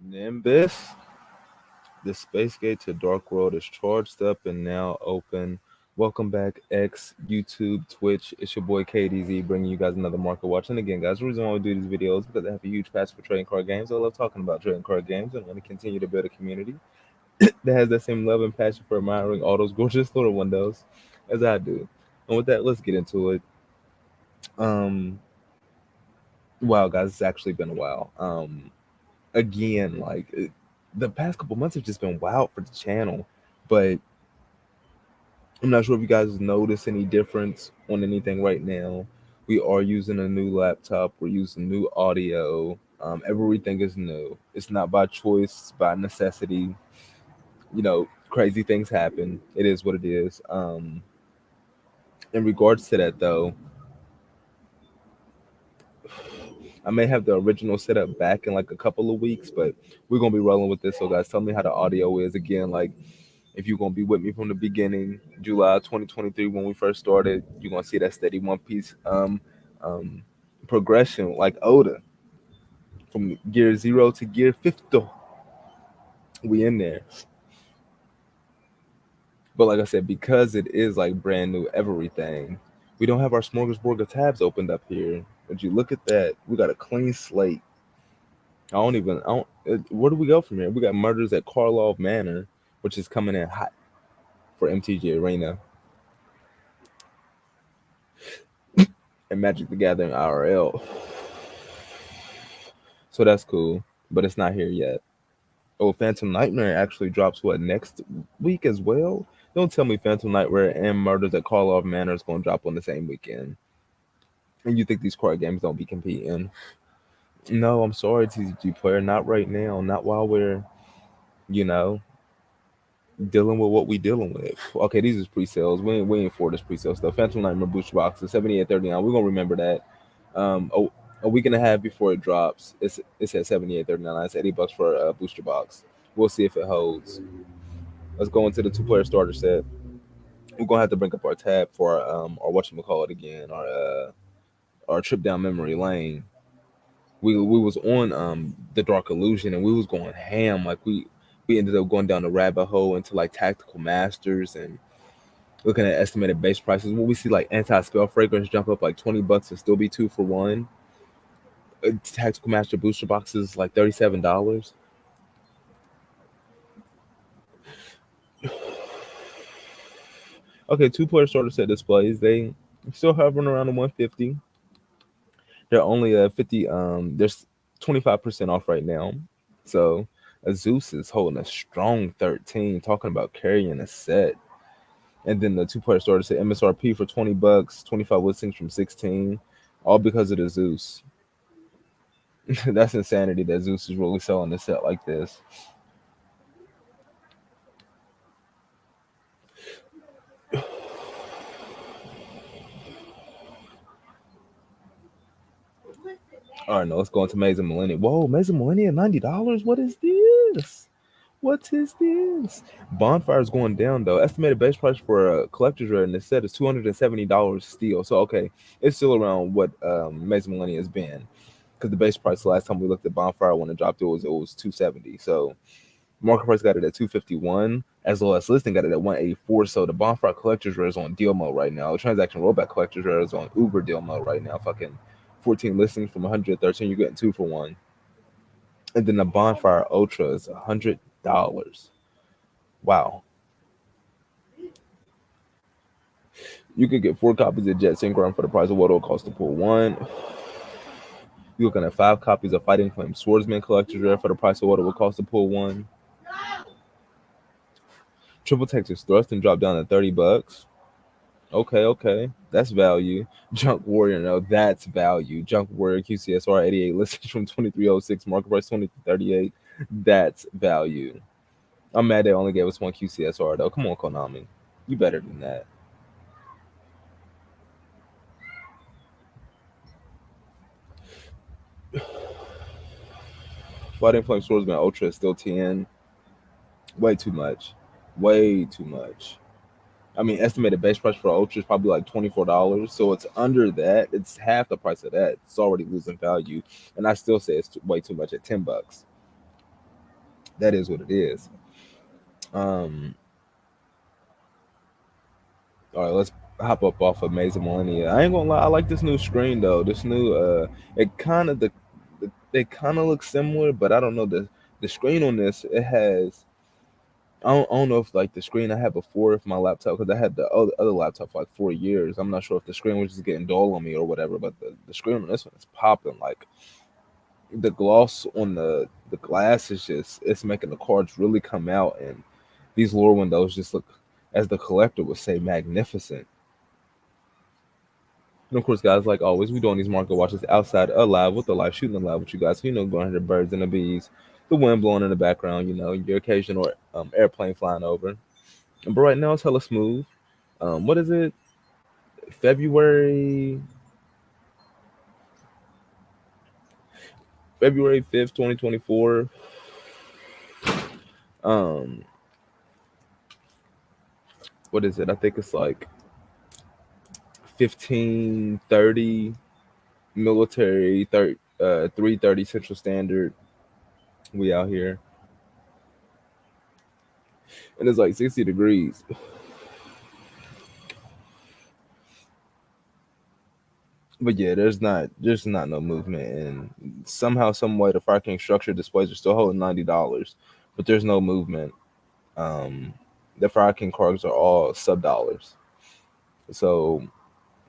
Nimbus, the space gate to Dark World is charged up and now open. Welcome back, X, YouTube, Twitch. It's your boy KDZ bringing you guys another market watch. And again, guys, the reason why we do these videos is because I have a huge passion for trading card games. I love talking about trading card games and want to continue to build a community that has that same love and passion for admiring all those gorgeous little windows as I do. And with that, let's get into it. Um, wow, guys, it's actually been a while. Again, the past couple months have just been wild for the channel, but I'm not sure if you guys notice any difference on anything right now. We are using a new laptop. We're using new audio. Everything is new. It's not by choice, it's by necessity. Crazy things happen. It is what it is. In regards to that, though, I may have the original setup back in like a couple of weeks, but we're gonna be rolling with this. So, guys, tell me how the audio is again. Like, if you're gonna be with me from the beginning, July 2023, when we first started, you're gonna see that steady one piece um progression, like Oda, from gear 0 to gear 50. We in there. But like I said, because it is like brand new everything, we don't have our smorgasbord of tabs opened up here. Would you look at that? We got a clean slate. I don't. Where do we go from here? We got murders at Karlov Manor, which is coming in hot for MTG Arena, and Magic the Gathering IRL. So that's cool, but it's not here yet. Oh, Phantom Nightmare actually drops what, next week as well? Don't tell me Phantom Nightmare and Murders at Karlov Manor is going to drop on the same weekend. And you think these card games don't be competing? No, I'm sorry, TCG player, not right now. Not while we're, you know, dealing with what we dealing with. Okay, these is pre-sales. We ain't for this pre-sale stuff. Phantom Nightmare booster boxes, 78.39. We're gonna remember that. A week and a half before it drops, it's at 78.39. It's $80 for a booster box. We'll see if it holds. Let's go into the two-player starter set. We're gonna have to bring up our tab for our whatchamacallit again, our trip down memory lane. We was on the Dark Illusion and we was going ham. Like we ended up going down the rabbit hole into like tactical masters and looking at estimated base prices. When we see like anti-spell fragrance jump up like $20 and still be 2 for 1. Tactical master booster boxes like $37. Okay, two-player starter set displays. They still hovering around the 150. They're only 50. There's 25% off right now. So Zeus is holding a strong 13. Talking about carrying a set. And then the two-player starter set MSRP for $20, 25 listings from 16, all because of the Zeus. That's insanity that Zeus is really selling a set like this. All right, now let's go into Maze and Millennium. Whoa, Maze and Millennium, $90. What is this? What is this? Bonfire's going down though. Estimated base price for a collector's rare in this set is $270 still. So okay, it's still around what Maze and Millennium has been. Because the base price last time we looked at Bonfire when it dropped, it was 270. So market price got it at 251, as well as listing got it at 184. So the Bonfire collector's rare is on deal mode right now. The transaction rollback collector's rare is on Uber deal mode right now. Fucking 14 listings from 113, you're getting 2 for 1. And then the Bonfire Ultra is $100. Wow. You can get 4 copies of Jet Synchron for the price of what it'll cost to pull one. You're looking at 5 copies of Fighting Flame Swordsman Collector's Rare for the price of what it will cost to pull one. Triple Texas Thrust and drop down to $30. Okay. That's value. Junk Warrior, no, that's value. Junk Warrior QCSR 88 listings from 2306, market price 2038. That's value. I'm mad they only gave us one QCSR though. Come on, Konami. You better than that. Fighting Flame Swordsman Ultra is still 10. Way too much. Way too much. I mean, estimated base price for Ultra is probably like $24, so it's under that. It's half the price of that. It's already losing value, and I still say it's way too much at $10. That is what it is. Um, all right, let's hop up off of Maze of Millennia. I ain't gonna lie, I like this new screen though. This new it kind of they kind of look similar, but I don't know the screen on this. It has I don't know if like the screen I had before if my laptop because I had the other laptop for like 4 years. I'm not sure if the screen was just getting dull on me or whatever, but the screen on this one is popping. Like the gloss on the glass is just it's making the cards really come out, and these lore windows just look, as the collector would say, magnificent. And of course, guys, like always, we doing these market watches outside alive with the live shooting alive with you guys. So, going to hear the birds and the bees, the wind blowing in the background, your occasional airplane flying over. But right now it's hella smooth. What is it? February February 5th, 2024. Um, what is it? I think it's like 15:30 military, 3:30 Central Standard. We out here, and it's like 60 degrees. But yeah, there's not no movement, and somehow, some way, the Fire King structure displays are still holding $90, but there's no movement. Um, the Fire King cards are all sub-dollars, so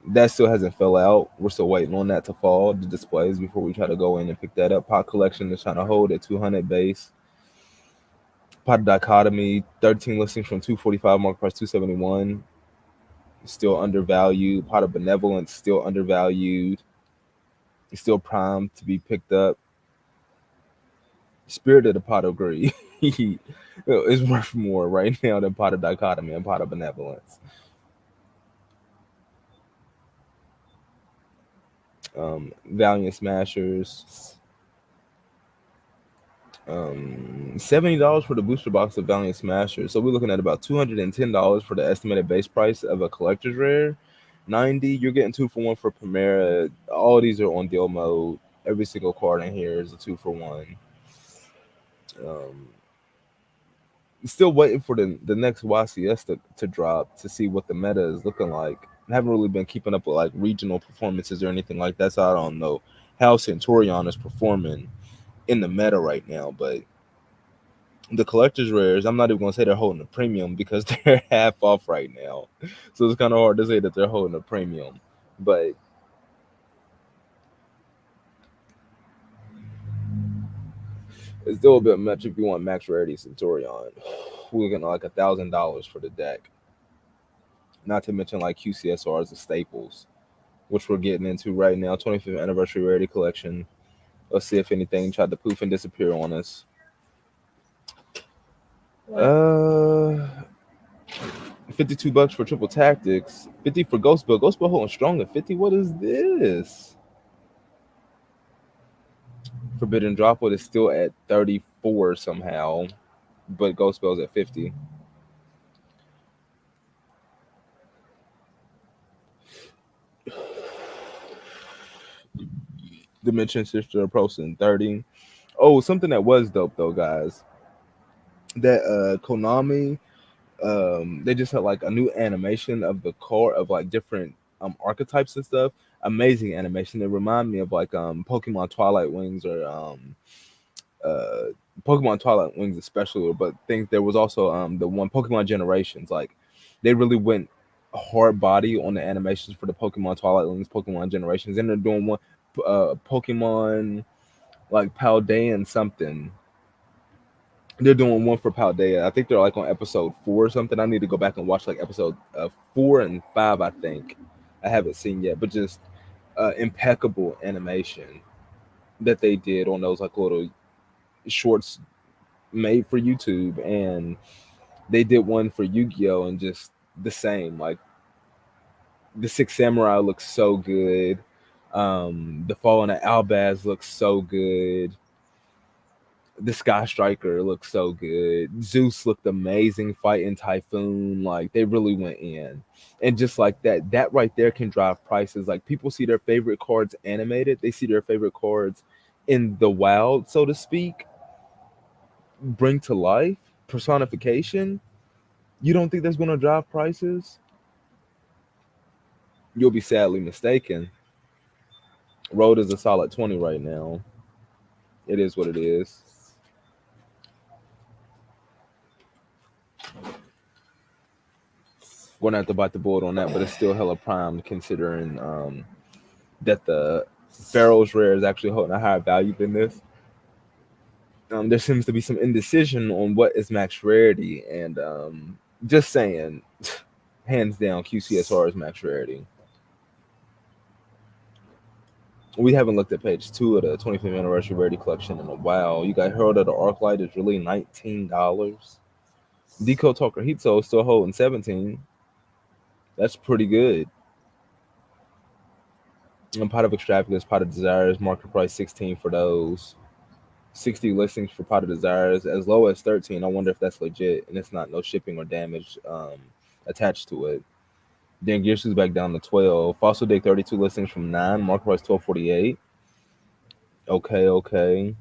that still hasn't fell out. We're still waiting on that to fall, the displays, before we try to go in and pick that up. Pot collection is trying to hold at 200 base. Pot dichotomy, 13 listings from 245, market price 271, still undervalued. Pot of benevolence, still undervalued. It's still primed to be picked up. Spirit of the Pot of Greed is worth more right now than Pot of Dichotomy and Pot of Benevolence. Valiant Smashers. $70 for the booster box of Valiant Smashers. So we're looking at about $210 for the estimated base price of a collector's rare. 90, you're getting 2 for 1 for Primera. All these are on deal mode. Every single card in here is a 2 for 1. Um, Still waiting for the next YCS to drop to see what the meta is looking like. I haven't really been keeping up with like regional performances or anything like that, so I don't know how Centurion is performing in the meta right now. But the collector's rares, I'm not even gonna say they're holding a premium because they're half off right now. So it's kind of hard to say that they're holding a premium. But it's still a bit much if you want max rarity Centurion. We're looking at like $1,000 for the deck. Not to mention like QCSRs and staples, which we're getting into right now. 25th anniversary rarity collection. Let's see if anything tried to poof and disappear on us. Uh, $52 for triple tactics. 50 for Ghost Bill. Ghost Bill holding strong at 50. What is this? Forbidden Droplet is still at 34 somehow, but Ghost Bill's at 50. Dimension Sister approaching 30. Oh, something that was dope though, guys. That Konami, they just had like a new animation of the core of like different archetypes and stuff. Amazing animation. It remind me of like Pokemon Twilight Wings or uh Pokemon Twilight Wings especially, but think there was also the one Pokemon Generations. Like they really went hard body on the animations for the Pokemon Twilight Wings, Pokemon Generations, and they're doing one Pokemon like Paldean something. They're doing one for Paldea. I think they're like on episode 4 or something. I need to go back and watch like episode 4 and 5. I think I haven't seen yet, but just impeccable animation that they did on those like little shorts made for YouTube, and they did one for Yu-Gi-Oh, and just the same. Like the Six Samurai looks so good. The Fallen of Albaz looks so good. The Sky Striker looks so good. Zeus looked amazing fighting Typhoon. Like they really went in. And just like that right there can drive prices. Like people see their favorite cards animated, they see their favorite cards in the wild, so to speak, bring to life, personification. You don't think that's gonna drive prices? You'll be sadly mistaken. Road is a solid 20 right now. It is what it is. Gonna have to bite the bullet on that, but it's still hella prime considering that the Pharaoh's rare is actually holding a higher value than this. There seems to be some indecision on what is max rarity, and just saying, hands down, QCSR is max rarity. We haven't looked at page 2 of the 25th anniversary rarity collection in a while. You got Herald of the Arclight is really $19. Decode Talker Hitso is still holding 17. That's pretty good. And Pot of Extravagance, Pot of Desires, market price 16 for those. 60 listings for Pot of Desires, as low as 13. I wonder if that's legit and it's not no shipping or damage attached to it. Then Gearsh's back down to 12. Fossil Day 32 listings from 9, market price 12.48. Okay, okay.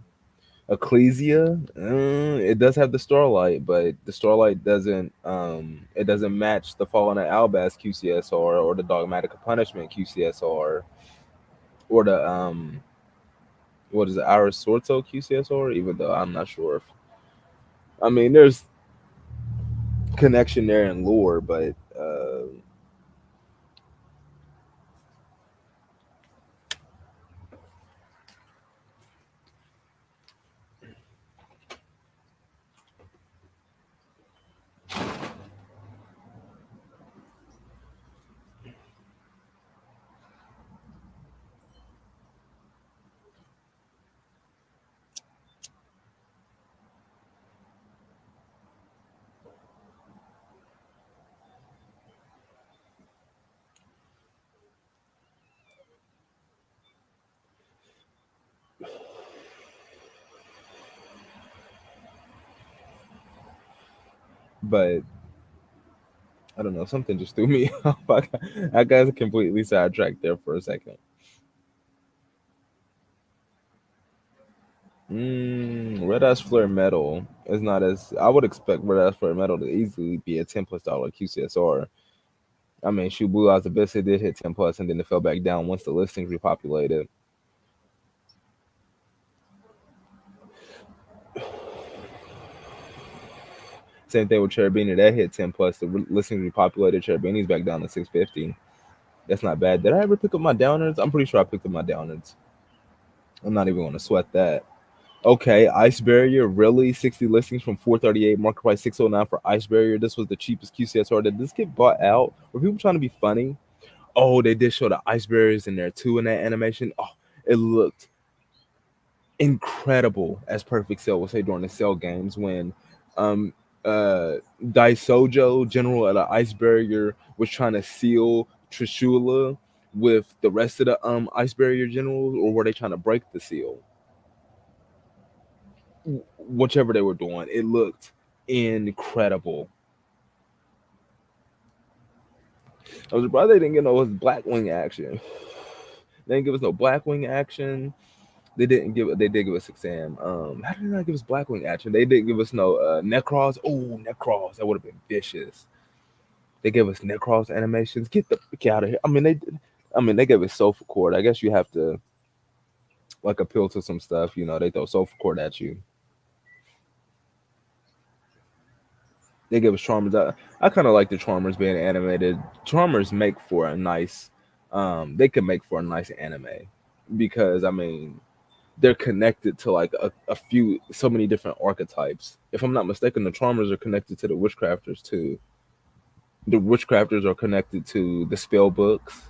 Ecclesia, it does have the Starlight, but the Starlight doesn't it doesn't match the Fallen at Albaz QCSR or the Dogmatic of Punishment QCSR or the what is it, Iris Sorto QCSR, even though I'm not sure if I mean there's connection there in lore, but I don't know, something just threw me off. I got completely sidetracked there for a second. Red Ash Flare Metal is not as I would expect Red Ash Flare Metal to easily be a $10+ QCSR. I mean, shoot, Blue Eyes Abyss it did hit 10+, and then it fell back down once the listings repopulated. Same thing with Cherubini, that hit 10+. The listings repopulated. Cherubini's back down to 650. That's not bad. Did I ever pick up my downers? I'm pretty sure I picked up my downers. I'm not even going to sweat that. Okay, Ice Barrier, really? 60 listings from 438, market price 609 for Ice Barrier. This was the cheapest QCSR. Did this get bought out? Were people trying to be funny? Oh, they did show the Ice Barriers in there too in that animation. Oh, it looked incredible, as Perfect Cell would say during the Cell games when um Daisojo, General of the Ice Barrier, was trying to seal Trishula with the rest of the Ice Barrier generals, or were they trying to break the seal? Whichever they were doing, it looked incredible. I was surprised they didn't get no Blackwing action. They didn't give us no Blackwing action. They didn't give. They did give us exam. How did they not give us Blackwing action? They didn't give us no Necros. Oh, Necros. That would have been vicious. They gave us Necros animations. Get the fuck out of here. I mean, they. I mean, they gave us Soulful Cord. I guess you have to like appeal to some stuff. You know, they throw Soulful Cord at you. They give us Charmers. I kind of like the Charmers being animated. Charmers make for a nice. They could make for a nice anime because I mean they're connected to like a few so many different archetypes. If I'm not mistaken, the Charmers are connected to the Witchcrafters too. The Witchcrafters are connected to the spell books,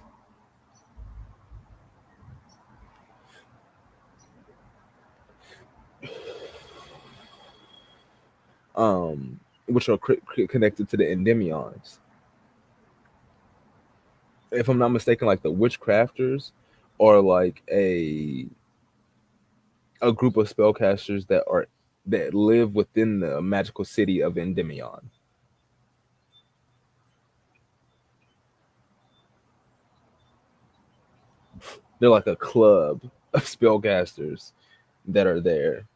which are connected to the Endymions. If I'm not mistaken, like the Witchcrafters are like a group of spellcasters that are that live within the magical city of Endymion. They're like a club of spellcasters that are there,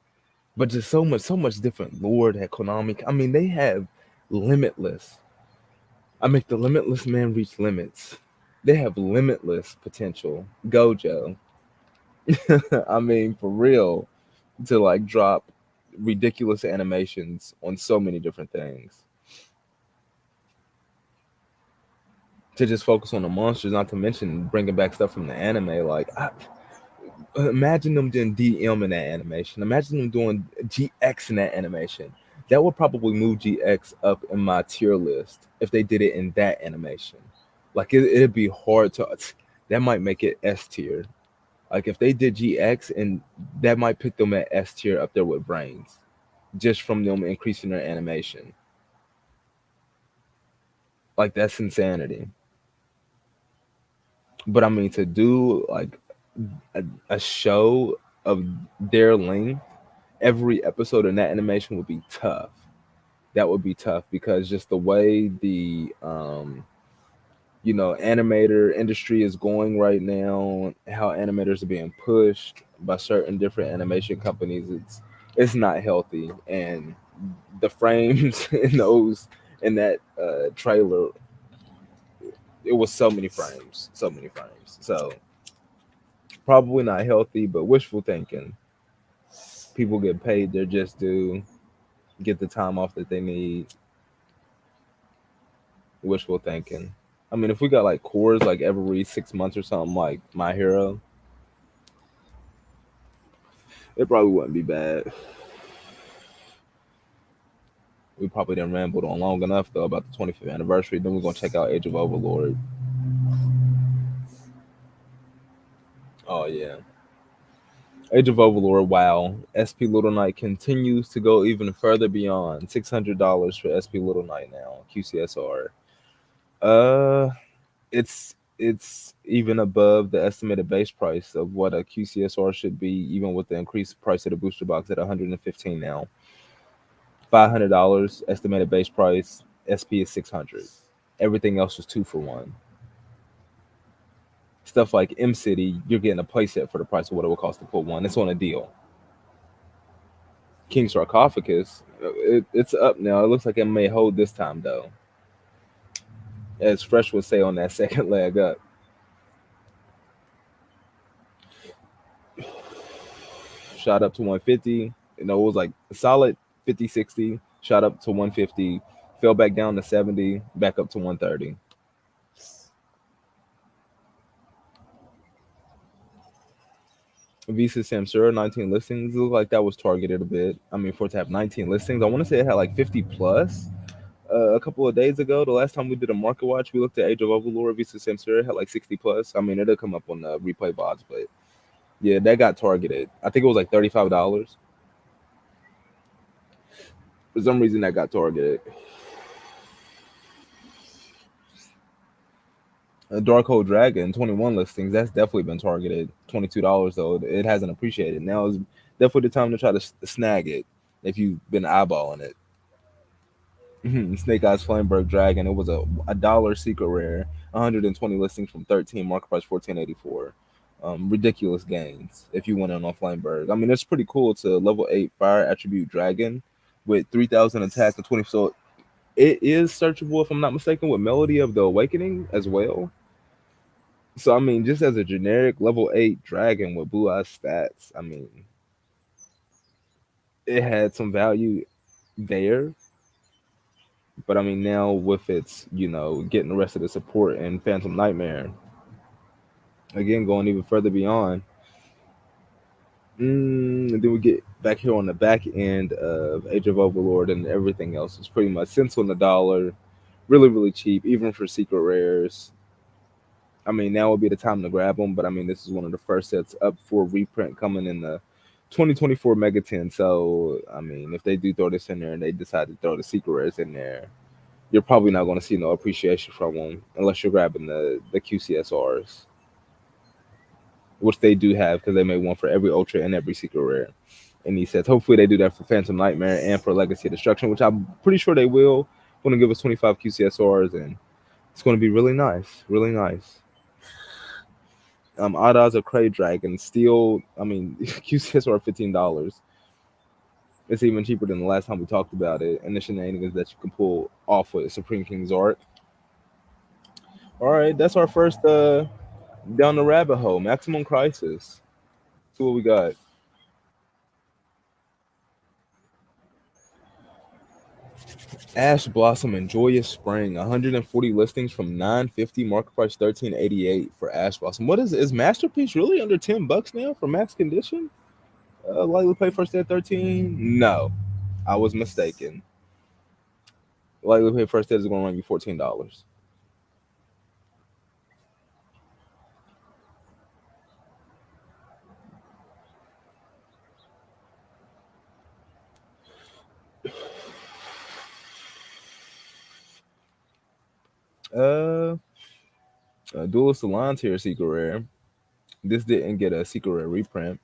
but just so much different lore that Konami. I mean, they have limitless. I make the limitless man reach limits. They have limitless potential. Gojo. I mean, for real, to like drop ridiculous animations on so many different things. To just focus on the monsters, not to mention bringing back stuff from the anime. Imagine them doing DM in that animation. Imagine them doing GX in that animation. That would probably move GX up in my tier list if they did it in that animation. Like it'd be hard to. That might make it S tier. Like if they did GX, and that might put them at S tier up there with Brains, just from them increasing their animation. Like that's insanity. But I mean, to do like a show of their length, every episode in that animation would be tough. That would be tough because just the way the animator industry is going right now, how animators are being pushed by certain different animation companies, it's not healthy. And the frames in that trailer, it was so many frames. So probably not healthy, but wishful thinking. People get paid their just due, get the time off that they need. Wishful thinking. I mean, if we got like cores like every 6 months or something, like My Hero, it probably wouldn't be bad. We probably done rambled on long enough though about the 25th anniversary. Then we're gonna check out Age of Overlord. Oh yeah, Age of Overlord. Wow, SP Little Knight continues to go even further beyond $600 for SP Little Knight now. QCSR. Uh, it's even above the estimated base price of what a QCSR should be, even with the increased price of the booster box at 115 now. $500 estimated base price. SP is 600. Everything else is 2 for 1. Stuff like M City, you're getting a playset for the price of what it would cost to put one. It's on a deal. King Sarcophagus, it's up now. It looks like it may hold this time though, as Fresh would say on that second leg up. Shot up to 150. You know, it was like a solid 50, 60. Shot up to 150. Fell back down to 70. Back up to 130. Visa Samsura 19 listings. It looked like that was targeted a bit. I mean, for it to have 19 listings, I want to say it had like 50 plus. A couple of days ago, the last time we did a market watch, we looked at Age of Overlord. Visa Samsura had like 60 plus. I mean, it'll come up on the replay bots, but yeah, that got targeted. I think it was like $35. For some reason, that got targeted. Dark Hole Dragon, 21 listings. That's definitely been targeted. $22 though. It hasn't appreciated. Now is definitely the time to try to snag it if you've been eyeballing it. Snake Eyes Flameberg Dragon. It was a dollar secret rare. 120 listings from 13. Market price 14.84. Ridiculous gains if you went in on Flameberg. I mean, it's pretty cool to level 8 fire attribute dragon with 3,000 attack and 20. So it is searchable if I'm not mistaken with Melody of the Awakening as well. So I mean, just as a generic level 8 dragon with blue eye stats, I mean, it had some value there. But I mean, now with its getting the rest of the support and Phantom Nightmare, again going even further beyond. And then we get back here on the back end of Age of Overlord, and everything else is pretty much cents on the dollar, really really cheap, even for secret rares. I mean, now would be the time to grab them, but I mean, this is one of the first sets up for reprint coming in the 2024 Mega 10. So, I mean, if they do throw this in there and they decide to throw the secret rares in there, you're probably not going to see no appreciation from them unless you're grabbing the QCSRs, which they do have because they made one for every ultra and every secret rare. And he says hopefully they do that for Phantom Nightmare and for Legacy of Destruction, which I'm pretty sure they will. Going to give us 25 QCSRs, and it's going to be really nice, really nice. Odd odds of Cray Dragon still, I mean, QCSR $15. It's even cheaper than the last time we talked about it, and the shenanigans that you can pull off with Supreme King's art. All right, that's our first down the rabbit hole. Maximum Crisis. See what we got. Ash Blossom and Joyous Spring. 140 listings from 950. Market price 1388 for Ash Blossom. What is Masterpiece really under $10 now for max condition? Lightly play first at 13. No, I was mistaken. Lightly play first is going to run you $14. Uh, Duelist Alliance here, secret rare. This didn't get a secret rare reprint.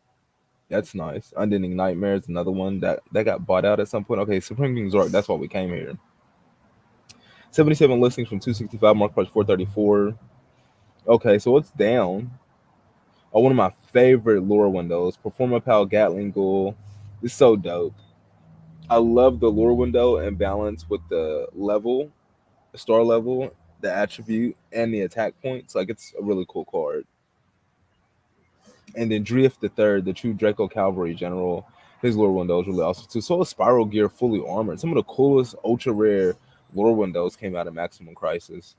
That's nice. Unending Nightmares, another one that got bought out at some point. Okay, Supreme King's Arc, that's why we came here. 77 listings from 265, market price 434. Okay, so it's down. Oh, one of my favorite lore windows, Performa Pal Gatling Ghoul. It's so dope. I love the lore window and balance with the level, star level, the attribute, and the attack points. Like, it's a really cool card. And then Drift the Third, the true Draco Cavalry General, his lore window is really awesome too. So is Spiral Gear fully armored. Some of the coolest ultra rare lore windows came out of Maximum Crisis.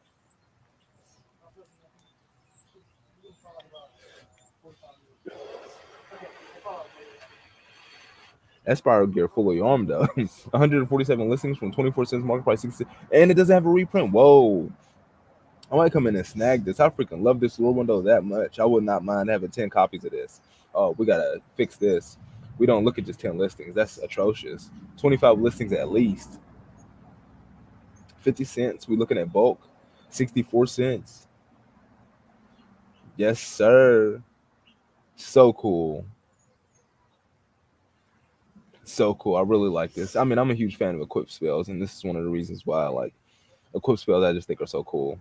That Spiral Gear fully armed though. 147 listings from 24 cents, market price 60, and it doesn't have a reprint. Whoa. I might come in and snag this. I freaking love this lore window that much. I would not mind having 10 copies of this. Oh, we gotta fix this. We don't look at just 10 listings. That's atrocious. 25 listings at least. 50 cents. We looking at bulk. 64 cents. Yes, sir. So cool. So cool. I really like this. I mean, I'm a huge fan of equip spells, and this is one of the reasons why I like equip spells. I just think are so cool.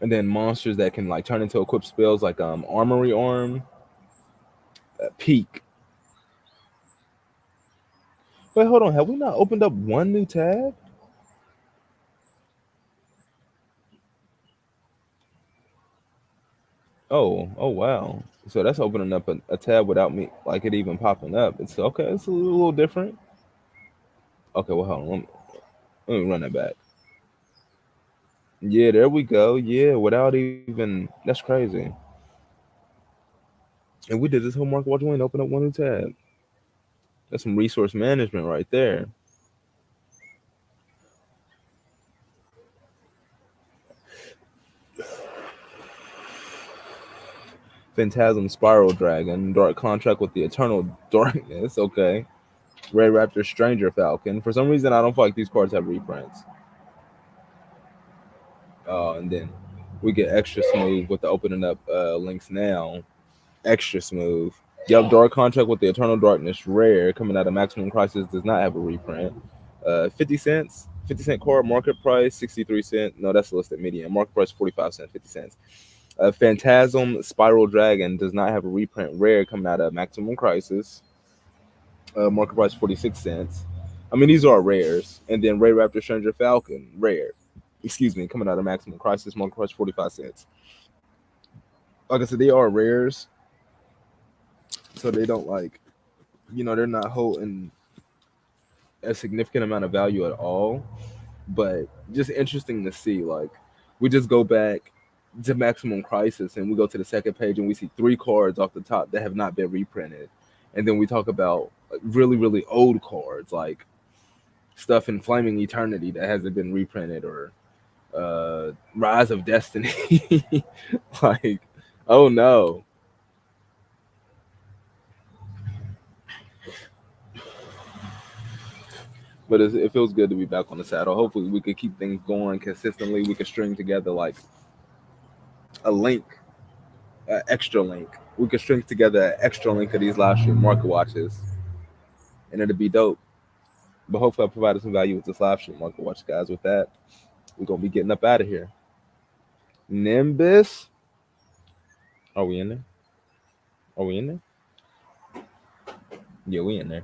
And then monsters that can like turn into equip spells, like Armory Arm, Peak. Wait, hold on. Have we not opened up one new tab? Oh wow. So that's opening up a tab without me like it even popping up. It's okay. It's a little different. Okay, well hold on. Let me run that back. Yeah, there we go. Yeah, without even that's crazy. And we did this whole market watch. We ain't open up one new tab. That's some resource management right there. Phantasm Spiral Dragon, Dark Contract with the Eternal Darkness. Okay. Red Raptor Stranger Falcon. For some reason, I don't feel like these cards have reprints. And then we get extra smooth with the opening up links now. Extra smooth. Yup, Dark Contract with the Eternal Darkness rare coming out of Maximum Crisis does not have a reprint. 50 cents, 50-cent card, market price 63 cents. No, that's listed medium. Market price 45 cents, 50 cents. Phantasm Spiral Dragon does not have a reprint rare coming out of Maximum Crisis. Market price 46 cents. I mean, these are rares. And then Ray Raptor Stranger Falcon, rare. Excuse me, coming out of Maximum Crisis, market price 45 cents. Like I said, they are rares. So they don't like, they're not holding a significant amount of value at all. But just interesting to see. Like, we just go back to Maximum Crisis and we go to the second page and we see 3 cards off the top that have not been reprinted. And then we talk about like, really, really old cards like stuff in Flaming Eternity that hasn't been reprinted, or Rise of Destiny. Like, oh no. But it feels good to be back on the saddle. Hopefully, we could keep things going consistently. We could string together like a link extra link. We could string together an extra link of these live stream market watches, and it'd be dope. But hopefully, I provided some value with this live stream market watch, guys. With that, we're gonna be getting up out of here. Nimbus, are we in there? Are we in there? Yeah, we in there.